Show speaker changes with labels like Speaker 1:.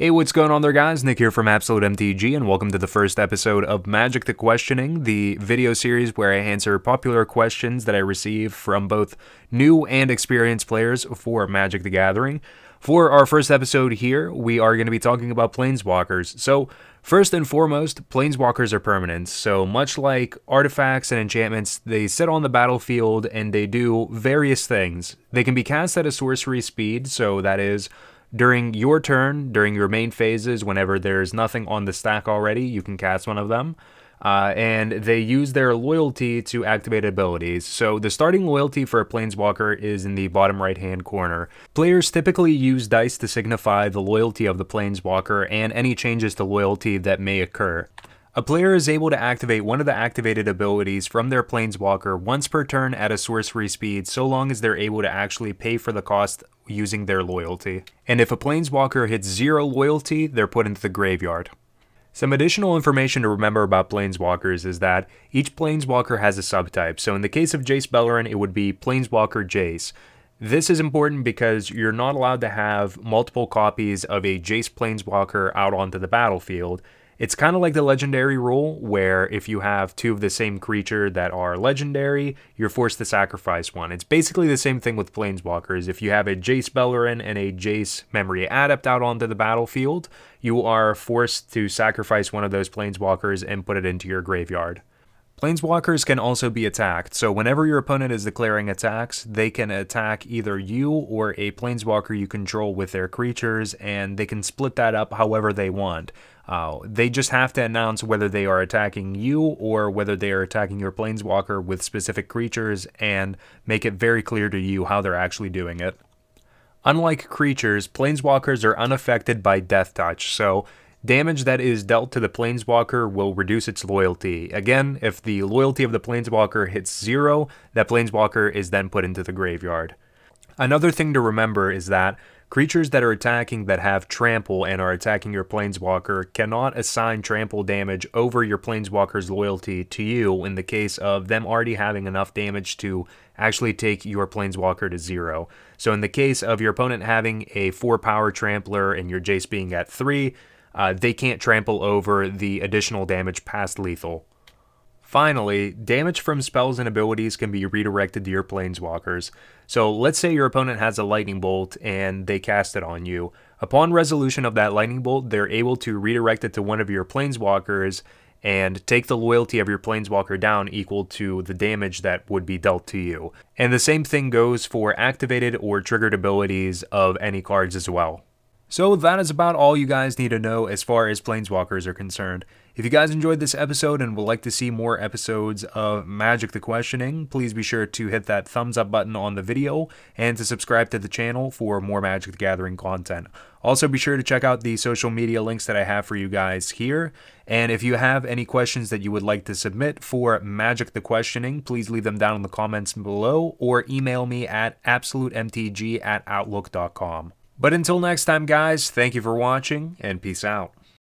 Speaker 1: Hey, what's going on there, guys? Nick here from Absolute MTG, and welcome to the first episode of Magic the Questioning, the video series where I answer popular questions that I receive from both new and experienced players for Magic the Gathering. For our first episode here, we are going to be talking about Planeswalkers. So, first and foremost, Planeswalkers are permanents. So, much like artifacts and enchantments, they sit on the battlefield and they do various things. They can be cast at a sorcery speed, so that is during your turn, during your main phases, whenever there's nothing on the stack already, you can cast one of them. And they use their loyalty to activate abilities. So the starting loyalty for a Planeswalker is in the bottom right-hand corner. Players typically use dice to signify the loyalty of the Planeswalker and any changes to loyalty that may occur. A player is able to activate one of the activated abilities from their Planeswalker once per turn at a sorcery speed, so long as they're able to actually pay for the cost using their loyalty. And if a Planeswalker hits 0 loyalty, they're put into the graveyard. Some additional information to remember about Planeswalkers is that each Planeswalker has a subtype. So in the case of Jace Beleren, it would be Planeswalker Jace. This is important because you're not allowed to have multiple copies of a Jace Planeswalker out onto the battlefield. It's kind of like the legendary rule, where if you have 2 of the same creature that are legendary, you're forced to sacrifice one. It's basically the same thing with Planeswalkers. If you have a Jace Beleren and a Jace Memory Adept out onto the battlefield, you are forced to sacrifice one of those Planeswalkers and put it into your graveyard. Planeswalkers can also be attacked, so whenever your opponent is declaring attacks, they can attack either you or a Planeswalker you control with their creatures, and they can split that up however they want. They just have to announce whether they are attacking you or whether they are attacking your Planeswalker with specific creatures and make it very clear to you how they're actually doing it. Unlike creatures, Planeswalkers are unaffected by Death Touch, so damage that is dealt to the Planeswalker will reduce its loyalty. Again, if the loyalty of the Planeswalker hits 0, that Planeswalker is then put into the graveyard. Another thing to remember is that creatures that are attacking that have trample and are attacking your Planeswalker cannot assign trample damage over your Planeswalker's loyalty to you in the case of them already having enough damage to actually take your Planeswalker to 0. So in the case of your opponent having a 4-power trampler and your Jace being at 3, they can't trample over the additional damage past lethal. Finally, damage from spells and abilities can be redirected to your Planeswalkers. So let's say your opponent has a lightning bolt and they cast it on you. Upon resolution of that lightning bolt, they're able to redirect it to one of your Planeswalkers and take the loyalty of your Planeswalker down equal to the damage that would be dealt to you. And the same thing goes for activated or triggered abilities of any cards as well. So that is about all you guys need to know as far as Planeswalkers are concerned. If you guys enjoyed this episode and would like to see more episodes of Magic the Questioning, please be sure to hit that thumbs up button on the video and to subscribe to the channel for more Magic the Gathering content. Also be sure to check out the social media links that I have for you guys here. And if you have any questions that you would like to submit for Magic the Questioning, please leave them down in the comments below or email me at absolutemtg@outlook.com. But until next time, guys, thank you for watching, and peace out.